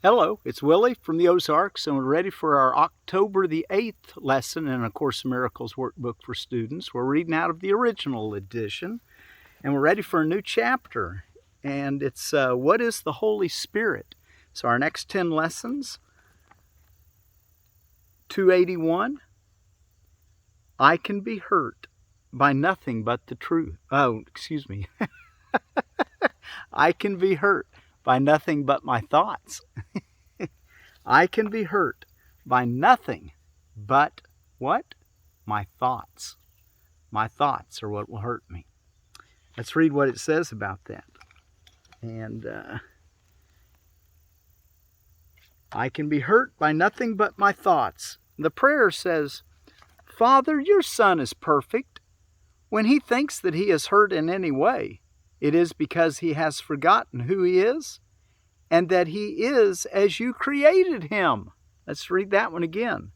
Hello, it's Willie from the Ozarks, and we're ready for our October the 8th lesson in A Course in Miracles workbook for students. We're reading out of the original edition, and we're ready for a new chapter, and it's What is the Holy Spirit? So our next 10 lessons, 281, I can be hurt by nothing but the truth. I can be hurt by nothing but my thoughts. I can be hurt by nothing but what? My thoughts. My thoughts are what will hurt me. Let's read what it says about that. And I can be hurt by nothing but my thoughts. The prayer says, Father, your Son is perfect. When he thinks that he is hurt in any way, it is because he has forgotten who he is and that he is as you created him. Let's read that one again.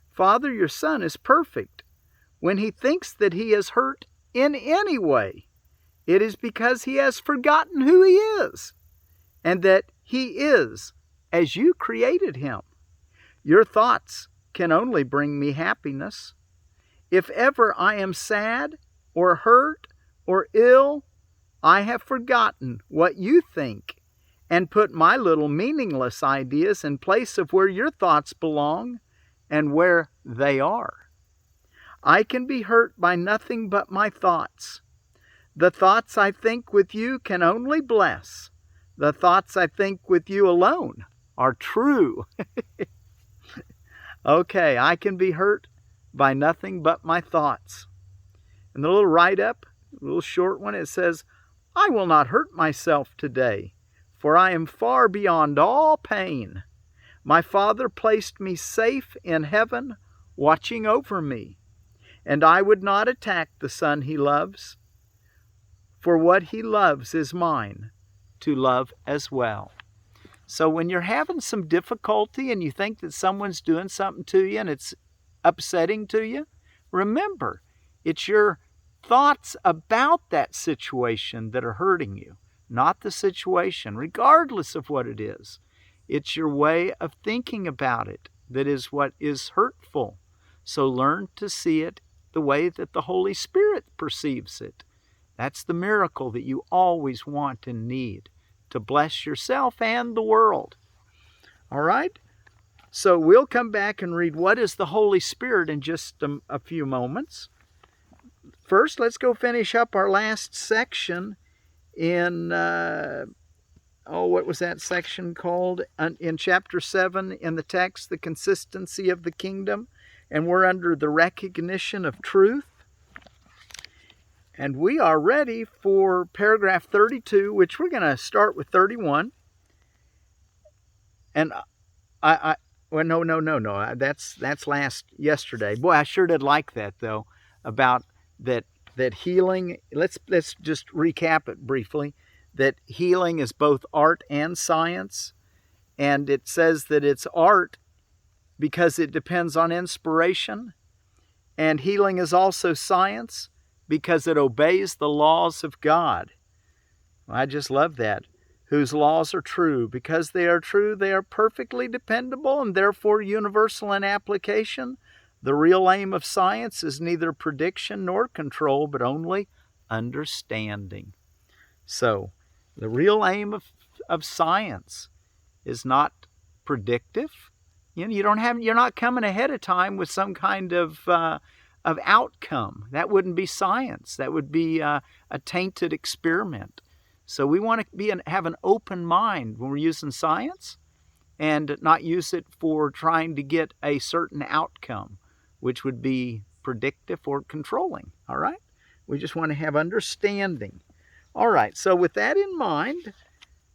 Father, your Son is perfect. When he thinks that he is hurt in any way, it is because he has forgotten who he is and that he is as you created him. Your thoughts can only bring me happiness. If ever I am sad or hurt or ill, I have forgotten what you think and put my little meaningless ideas in place of where your thoughts belong and where they are. I can be hurt by nothing but my thoughts. The thoughts I think with you can only bless. The thoughts I think with you alone are true. Okay, I can be hurt by nothing but my thoughts. And the little write-up, a little short one, it says, I will not hurt myself today, for I am far beyond all pain. My Father placed me safe in heaven, watching over me, and I would not attack the Son he loves, for what he loves is mine to love as well. So when you're having some difficulty and you think that someone's doing something to you and it's upsetting to you, remember, it's your thoughts about that situation that are hurting you, not the situation, regardless of what it is. It's your way of thinking about it that is what is hurtful. So learn to see it the way that the Holy Spirit perceives it. That's the miracle that you always want and need to bless yourself and the world. All right? So we'll come back and read What is the Holy Spirit in just a few moments. First, let's go finish up our last section in, what was that section called? In chapter 7 in the text, The Consistency of the Kingdom. And we're under the recognition of truth. And we are ready for paragraph 32, which we're going to start with 31. And no. That's yesterday. Boy, I sure did like that, though, about that healing. Let's just recap it briefly. That healing is both art and science. And it says that it's art because it depends on inspiration. And healing is also science because it obeys the laws of God. I just love that. Whose laws are true. Because they are true, they are perfectly dependable and therefore universal in application. The real aim of science is neither prediction nor control, but only understanding. So, the real aim of science is not predictive. You're not coming ahead of time with some kind of outcome. That wouldn't be science. That would be a tainted experiment. So we want to have an open mind when we're using science and not use it for trying to get a certain outcome, which would be predictive or controlling. All right? We just want to have understanding. All right, so with that in mind,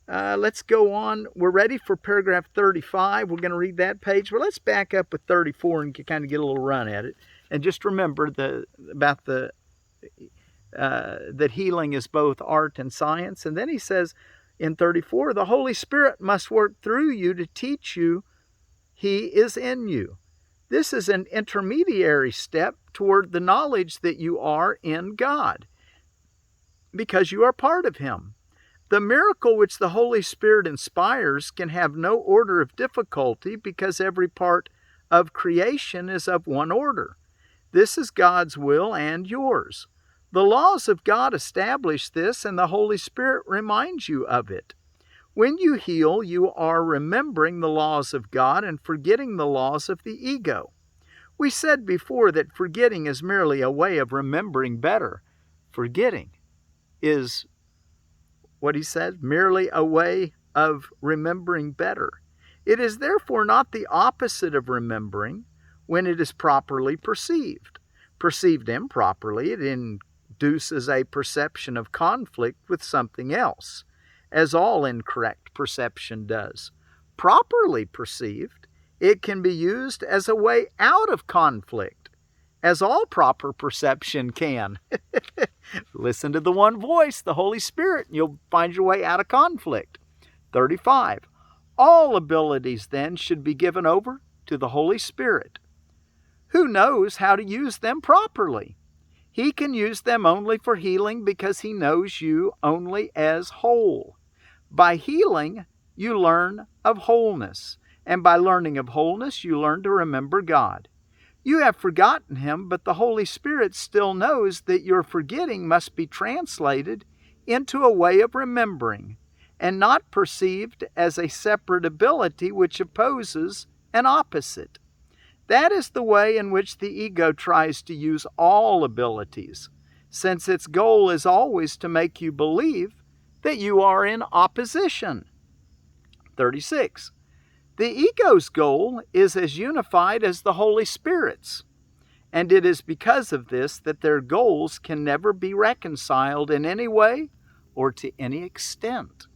let's go on. We're ready for paragraph 35. We're going to read that page. Well, let's back up with 34 and kind of get a little run at it. And just remember that healing is both art and science. And then he says in 34, the Holy Spirit must work through you to teach you He is in you. This is an intermediary step toward the knowledge that you are in God, because you are part of Him. The miracle which the Holy Spirit inspires can have no order of difficulty because every part of creation is of one order. This is God's will and yours. The laws of God establish this, and the Holy Spirit reminds you of it. When you heal, you are remembering the laws of God and forgetting the laws of the ego. We said before that forgetting is merely a way of remembering better. Forgetting is, what he said, merely a way of remembering better. It is therefore not the opposite of remembering when it is properly perceived. Perceived improperly, it induces a perception of conflict with something else, as all incorrect perception does. Properly perceived, it can be used as a way out of conflict, as all proper perception can. Listen to the one voice, the Holy Spirit, and you'll find your way out of conflict. 35. All abilities then should be given over to the Holy Spirit, who knows how to use them properly. He can use them only for healing because he knows you only as whole. By healing, you learn of wholeness, and by learning of wholeness, you learn to remember God. You have forgotten him, but the Holy Spirit still knows that your forgetting must be translated into a way of remembering, and not perceived as a separate ability which opposes an opposite. That is the way in which the ego tries to use all abilities, since its goal is always to make you believe that you are in opposition. 36. The ego's goal is as unified as the Holy Spirit's, and it is because of this that their goals can never be reconciled in any way or to any extent.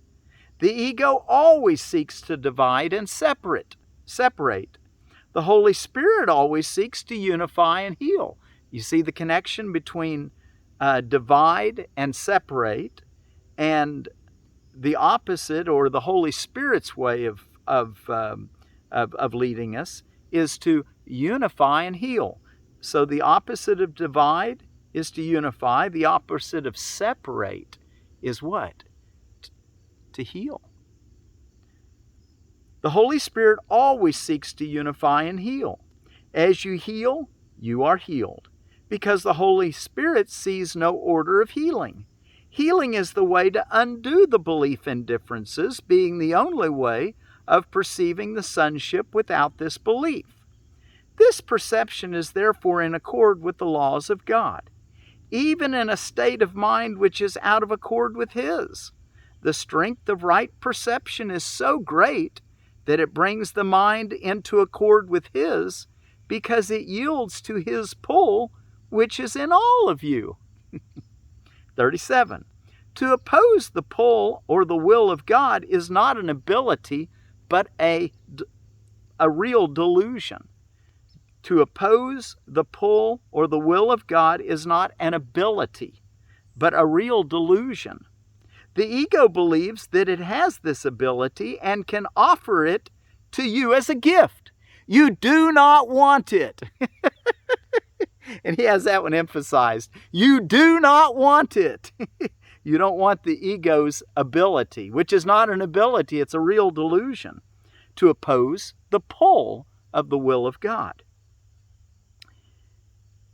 The ego always seeks to divide and separate. The Holy Spirit always seeks to unify and heal. You see the connection between divide and separate, and the opposite, or the Holy Spirit's way of leading us, is to unify and heal. So the opposite of divide is to unify. The opposite of separate is what? To heal. The Holy Spirit always seeks to unify and heal. As you heal, you are healed, because the Holy Spirit sees no order of healing. Healing is the way to undo the belief in differences, being the only way of perceiving the sonship without this belief. This perception is therefore in accord with the laws of God, even in a state of mind which is out of accord with His. The strength of right perception is so great that it brings the mind into accord with His, because it yields to His pull, which is in all of you. 37. To oppose the pull or the will of God is not an ability, but a real delusion. To oppose the pull or the will of God is not an ability, but a real delusion. The ego believes that it has this ability and can offer it to you as a gift. You do not want it. And he has that one emphasized. You do not want it. You don't want the ego's ability, which is not an ability, it's a real delusion, to oppose the pull of the will of God.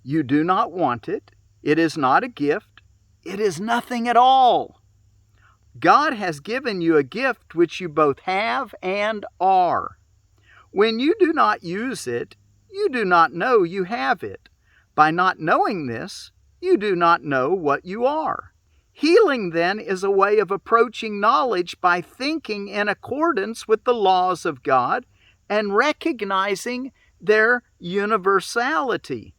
You do not want it. It is not a gift. It is nothing at all. God has given you a gift which you both have and are. When you do not use it, you do not know you have it. By not knowing this, you do not know what you are. Healing, then, is a way of approaching knowledge by thinking in accordance with the laws of God and recognizing their universality.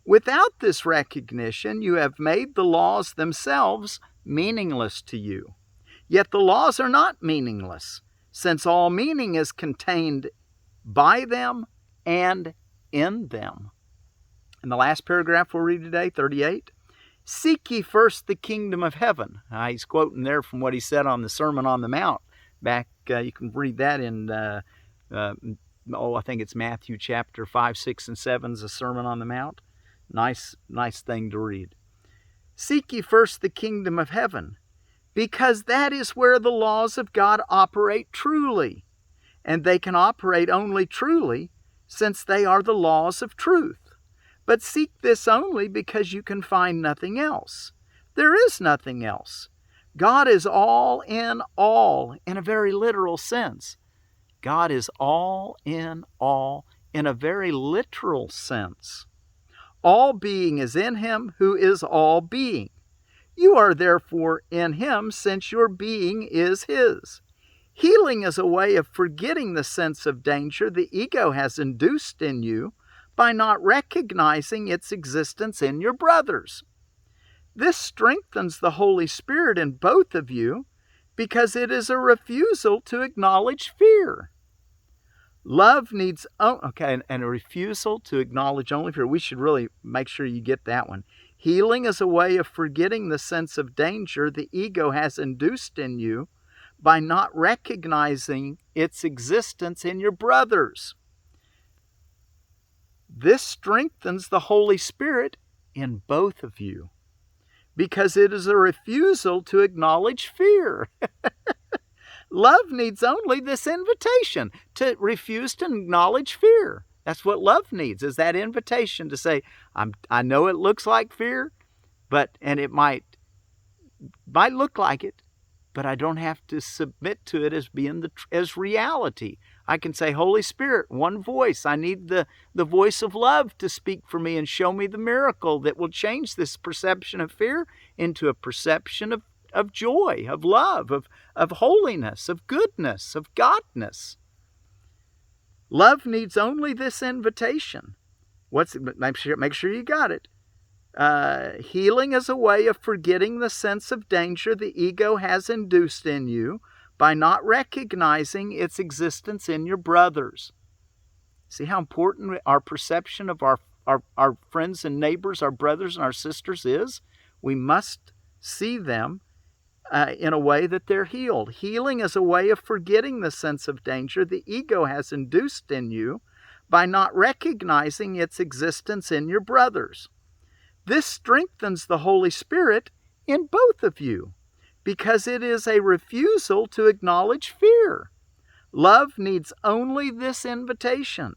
Without this recognition, you have made the laws themselves meaningless to you. Yet the laws are not meaningless, since all meaning is contained by them and in them. And the last paragraph we'll read today, 38. Seek ye first the kingdom of heaven. He's quoting there from what he said on the Sermon on the Mount. Back, you can read that in, I think it's Matthew chapter 5, 6, and 7 is the Sermon on the Mount. Nice thing to read. Seek ye first the kingdom of heaven. because that is where the laws of God operate truly. And they can operate only truly since they are the laws of truth. But seek this only because you can find nothing else. There is nothing else. God is all in a very literal sense. God is all in a very literal sense. All being is in him who is all being. You are therefore in him since your being is his. Healing is a way of forgetting the sense of danger the ego has induced in you by not recognizing its existence in your brothers. This strengthens the Holy Spirit in both of you because it is a refusal to acknowledge fear. Love needs, and a refusal to acknowledge only fear. We should really make sure you get that one. Healing is a way of forgetting the sense of danger the ego has induced in you by not recognizing its existence in your brothers. This strengthens the Holy Spirit in both of you because it is a refusal to acknowledge fear. Love needs only this invitation to refuse to acknowledge fear. That's what love needs, is that invitation to say, I know it looks like fear, and it might look like it, but I don't have to submit to it as being as reality. I can say, Holy Spirit, one voice. I need the voice of love to speak for me and show me the miracle that will change this perception of fear into a perception of joy, of love, of holiness, of goodness, of godness. Love needs only this invitation. Make sure you got it. Healing is a way of forgetting the sense of danger the ego has induced in you by not recognizing its existence in your brothers. See how important our perception of our friends and neighbors, our brothers and our sisters is? We must see them in a way that they're healed. Healing is a way of forgetting the sense of danger the ego has induced in you by not recognizing its existence in your brothers. This strengthens the Holy Spirit in both of you because it is a refusal to acknowledge fear. Love needs only this invitation.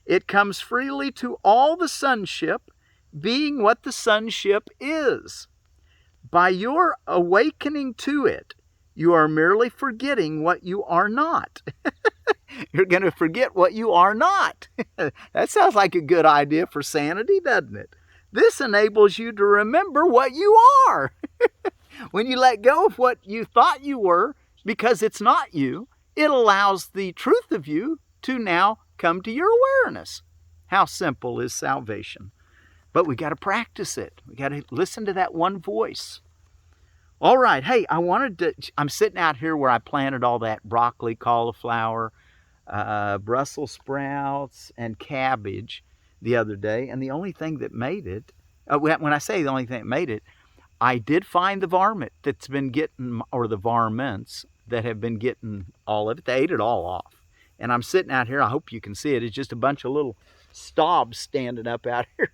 It comes freely to all the sonship, being what the sonship is. By your awakening to it, you are merely forgetting what you are not. You're going to forget what you are not. That sounds like a good idea for sanity, doesn't it? This enables you to remember what you are. When you let go of what you thought you were, because it's not you, it allows the truth of you to now come to your awareness. How simple is salvation? But we got to practice it. We got to listen to that one voice. All right. Hey, I'm sitting out here where I planted all that broccoli, cauliflower, Brussels sprouts, and cabbage the other day. And the only thing that made it, when I say the only thing that made it, I did find the varmint that's been getting, or the varmints that have been getting all of it. They ate it all off. And I'm sitting out here. I hope you can see it. It's just a bunch of little stobs standing up out here.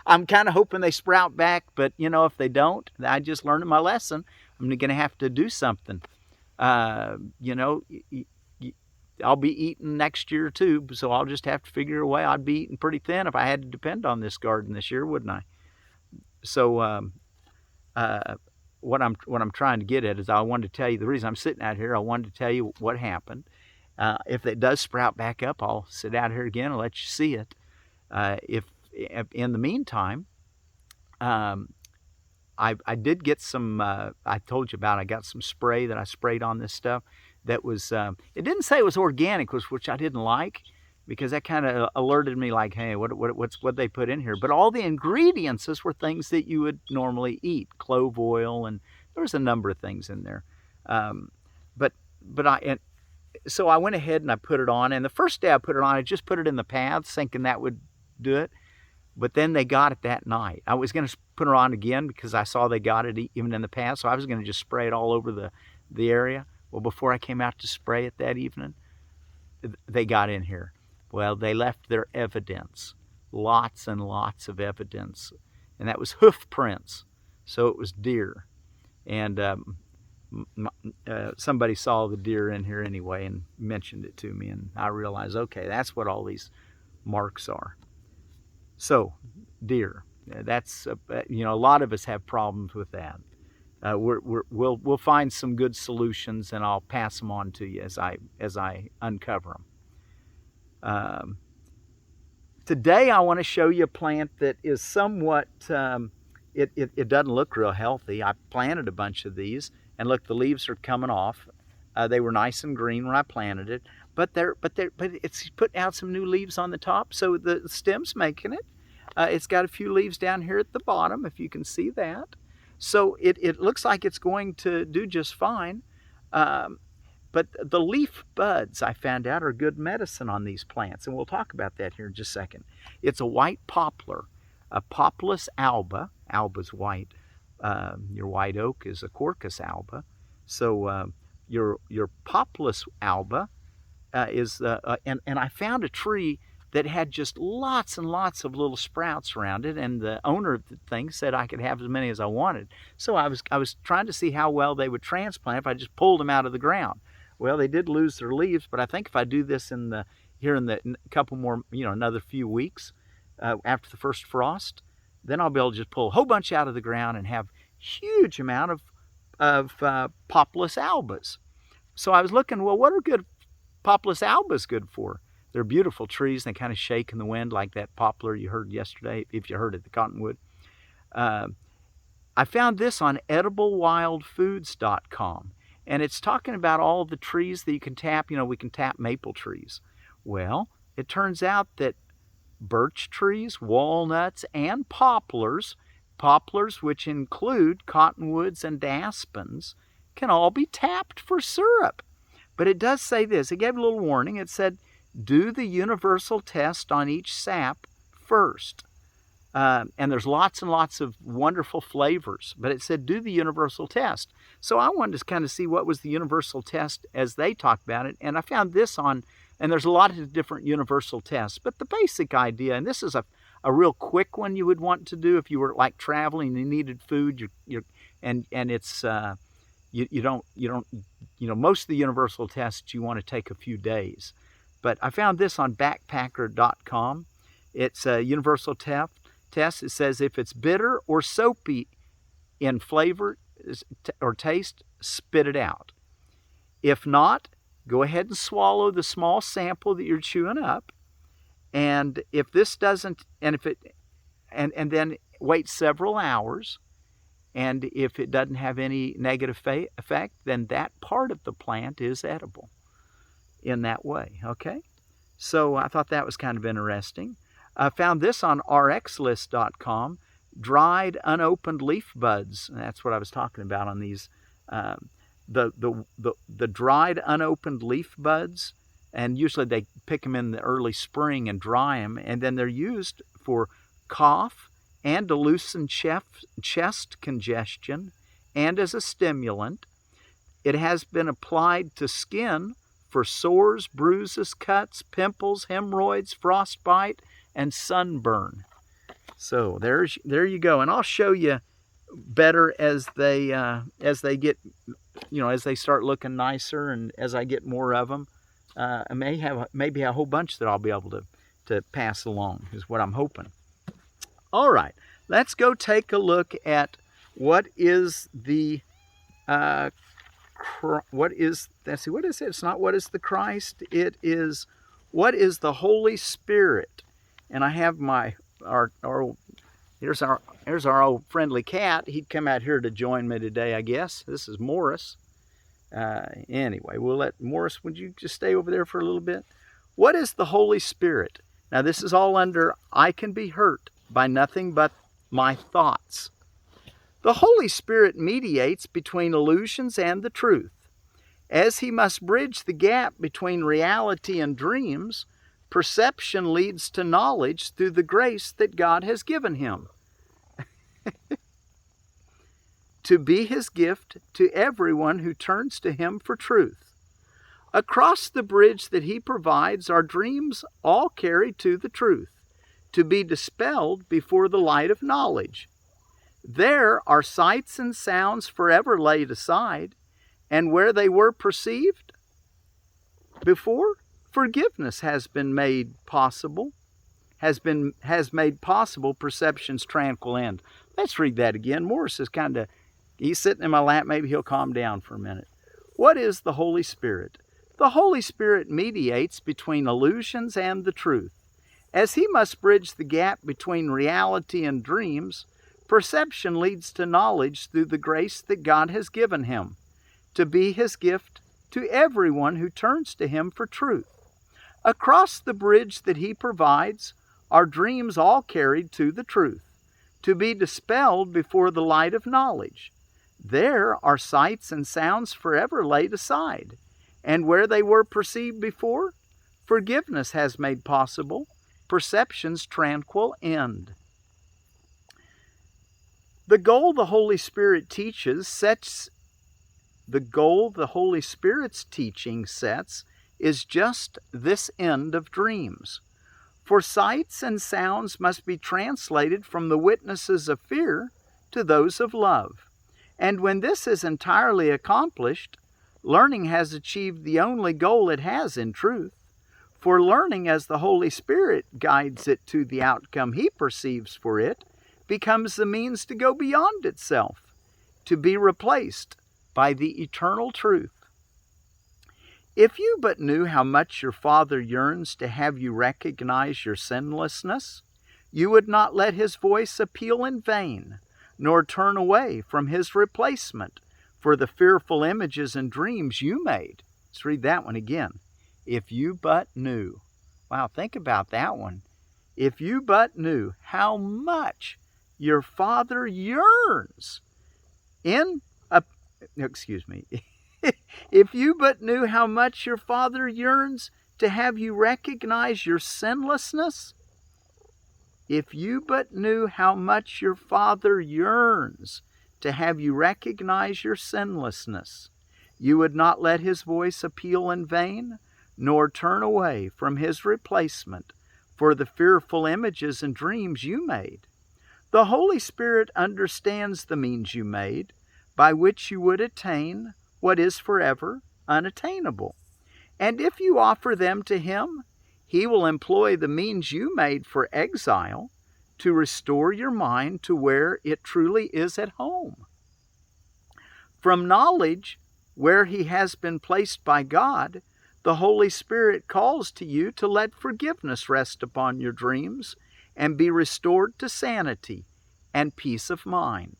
I'm kind of hoping they sprout back, but if they don't, I just learned my lesson. I'm going to have to do something. I'll be eating next year too, so I'll just have to figure a way. I'd be eating pretty thin if I had to depend on this garden this year, wouldn't I? So what I'm trying to get at is I wanted to tell you the reason I'm sitting out here. I wanted to tell you what happened. If it does sprout back up, I'll sit out here again and let you see it. If in the meantime, I did get some. I told you about. I got some spray that I sprayed on this stuff. That was. It didn't say it was organic, which I didn't like, because that kind of alerted me like, hey, what they put in here? But all the ingredients were things that you would normally eat, clove oil, and there was a number of things in there. So I went ahead and I put it on, and the first day I put it on, I just put it in the paths, thinking that would do it. But then they got it that night. I was going to put it on again because I saw they got it even in the past, so I was going to just spray it all over the area. Well, before I came out to spray it that evening, they got in here. Well, they left their evidence, lots and lots of evidence, and that was hoof prints. So it was deer. And somebody saw the deer in here anyway and mentioned it to me, and I realized, okay, that's what all these marks are. So, deer. That's a lot of us have problems with that. We'll find some good solutions, and I'll pass them on to you as I uncover them. Today I want to show you a plant that is somewhat, it doesn't look real healthy. I planted a bunch of these, and look, the leaves are coming off. They were nice and green when I planted it, but it's putting out some new leaves on the top, so the stem's making it. It's got a few leaves down here at the bottom, if you can see that. So it looks like it's going to do just fine. But the leaf buds, I found out, are good medicine on these plants, and we'll talk about that here in just a second. It's a white poplar, a Populus alba. Alba's white. Your white oak is a Quercus alba. So your Populus alba is, and I found a tree that had just lots and lots of little sprouts around it, and the owner of the thing said I could have as many as I wanted. So I was trying to see how well they would transplant if I just pulled them out of the ground. Well, they did lose their leaves, but I think if I do this in the couple more, another few weeks after the first frost, then I'll be able to just pull a whole bunch out of the ground and have huge amount of Populus albas. So I was looking, well, what are good Populus albas good for? They're beautiful trees. They kind of shake in the wind like that poplar you heard yesterday, if you heard it, the cottonwood. I found this on ediblewildfoods.com, and it's talking about all the trees that you can tap. We can tap maple trees. Well, it turns out that birch trees, walnuts, and poplars which include cottonwoods and aspens, can all be tapped for syrup. But it does say this. It gave a little warning. It said, do the universal test on each sap first. And there's lots and lots of wonderful flavors, but it said do the universal test. So I wanted to kind of see what was the universal test as they talked about it, and I found this and there's a lot of different universal tests, but the basic idea, and this is a real quick one you would want to do if you were like traveling and you needed food, and it's you don't most of the universal tests you want to take a few days. But I found this on backpacker.com. It's a universal test. It says if it's bitter or soapy in flavor or taste, spit it out. If not, go ahead and swallow the small sample that you're chewing up. And if this doesn't, and then wait several hours. And if it doesn't have any negative effect, then that part of the plant is edible in that way, okay? So I thought that was kind of interesting. I found this on rxlist.com, dried unopened leaf buds. And that's what I was talking about on these, the dried unopened leaf buds. And usually they pick them in the early spring and dry them, and then they're used for cough and to loosen chest congestion and as a stimulant. It has been applied to skin for sores, bruises, cuts, pimples, hemorrhoids, frostbite, and sunburn. So there you go, and I'll show you better as they get, as they start looking nicer, and as I get more of them. I may have maybe a whole bunch that I'll be able to pass along, is what I'm hoping. All right, let's go take a look at what is the what is it? It's not what is the Christ. It is what is the Holy Spirit. And I have here's our old friendly cat. He'd come out here to join me today, I guess. This is Morris. Anyway, we'll let Morris, would you just stay over there for a little bit? What is the Holy Spirit? Now this is all under I can be hurt by nothing but my thoughts. The Holy Spirit mediates between illusions and the truth. As he must bridge the gap between reality and dreams, perception leads to knowledge through the grace that God has given him. To be his gift to everyone who turns to him for truth. Across the bridge that he provides are dreams all carried to the truth, to be dispelled before the light of knowledge. There are sights and sounds forever laid aside, And where they were perceived before, forgiveness has been made possible, has made possible perception's tranquil end. Let's read that again. Morris is he's sitting in my lap. Maybe he'll calm down for a minute. What is the Holy Spirit? The Holy Spirit mediates between illusions and the truth. As he must bridge the gap between reality and dreams, perception leads to knowledge through the grace that God has given him, to be his gift to everyone who turns to him for truth. Across the bridge that he provides are dreams all carried to the truth, to be dispelled before the light of knowledge. There are sights and sounds forever laid aside, and where they were perceived before, forgiveness has made possible perception's tranquil end. The goal the Holy Spirit's teaching sets is just this end of dreams. For sights and sounds must be translated from the witnesses of fear to those of love. And when this is entirely accomplished, learning has achieved the only goal it has in truth. For learning, as the Holy Spirit guides it to the outcome he perceives for it, becomes the means to go beyond itself, to be replaced by the eternal truth. If you but knew how much your Father yearns to have you recognize your sinlessness, you would not let his voice appeal in vain, nor turn away from his replacement for the fearful images and dreams you made. Let's read that one again. If you but knew. Wow, think about that one. If you but knew how much your Father yearns if you but knew how much your Father yearns to have you recognize your sinlessness, if you but knew how much your Father yearns to have you recognize your sinlessness, you would not let his voice appeal in vain, nor turn away from his replacement for the fearful images and dreams you made. The Holy Spirit understands the means you made, by which you would attain what is forever unattainable. And if you offer them to him, he will employ the means you made for exile to restore your mind to where it truly is at home. From knowledge, where he has been placed by God, the Holy Spirit calls to you to let forgiveness rest upon your dreams and be restored to sanity and peace of mind.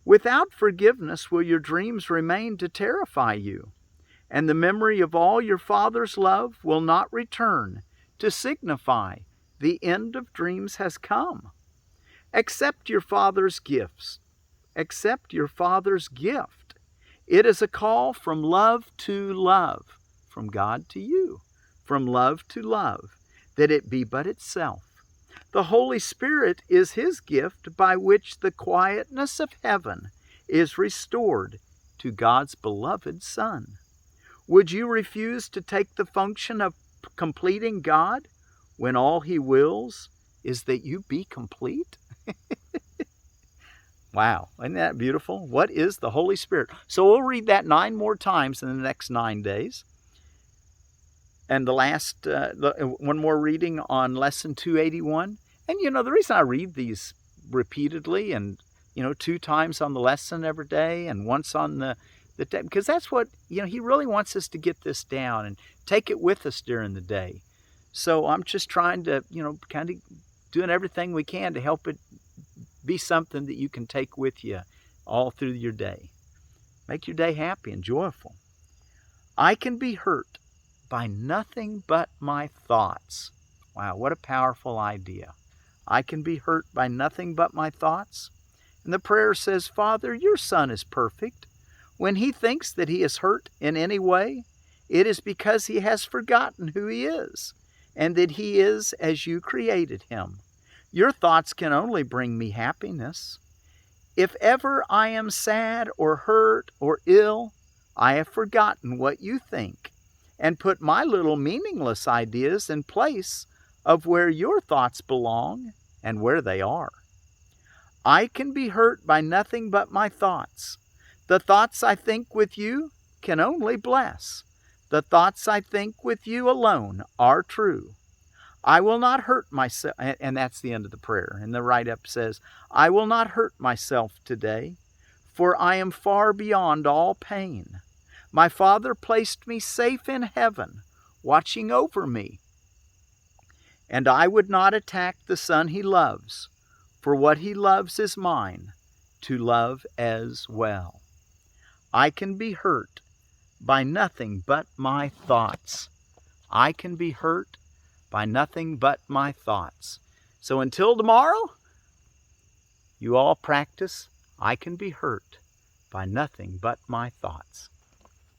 Without forgiveness will your dreams remain to terrify you, and the memory of all your Father's love will not return to signify the end of dreams has come. Accept your Father's gifts. Accept your Father's gift. It is a call from love to love, from God to you, from love to love, that it be but itself. The Holy Spirit is his gift by which the quietness of heaven is restored to God's beloved Son. Would you refuse to take the function of completing God when all he wills is that you be complete? Wow, isn't that beautiful? What is the Holy Spirit? So we'll read that 9 more times in the next 9 days. And the last, one more reading on Lesson 281. And the reason I read these repeatedly and, 2 times on the lesson every day and once on the day, because that's what, he really wants us to get this down and take it with us during the day. So I'm just trying to, kind of doing everything we can to help it be something that you can take with you all through your day. Make your day happy and joyful. I can be hurt by nothing but my thoughts. Wow, what a powerful idea. I can be hurt by nothing but my thoughts. And the prayer says, Father, your Son is perfect. When he thinks that he is hurt in any way, it is because he has forgotten who he is, and that he is as you created him. Your thoughts can only bring me happiness. If ever I am sad or hurt or ill, I have forgotten what you think and put my little meaningless ideas in place of where your thoughts belong and where they are. I can be hurt by nothing but my thoughts. The thoughts I think with you can only bless. The thoughts I think with you alone are true. I will not hurt myself, and that's the end of the prayer. And the write-up says, I will not hurt myself today, for I am far beyond all pain. My Father placed me safe in heaven, watching over me. And I would not attack the Son he loves, for what he loves is mine, to love as well. I can be hurt by nothing but my thoughts. I can be hurt by nothing but my thoughts. So until tomorrow, you all practice, I can be hurt by nothing but my thoughts.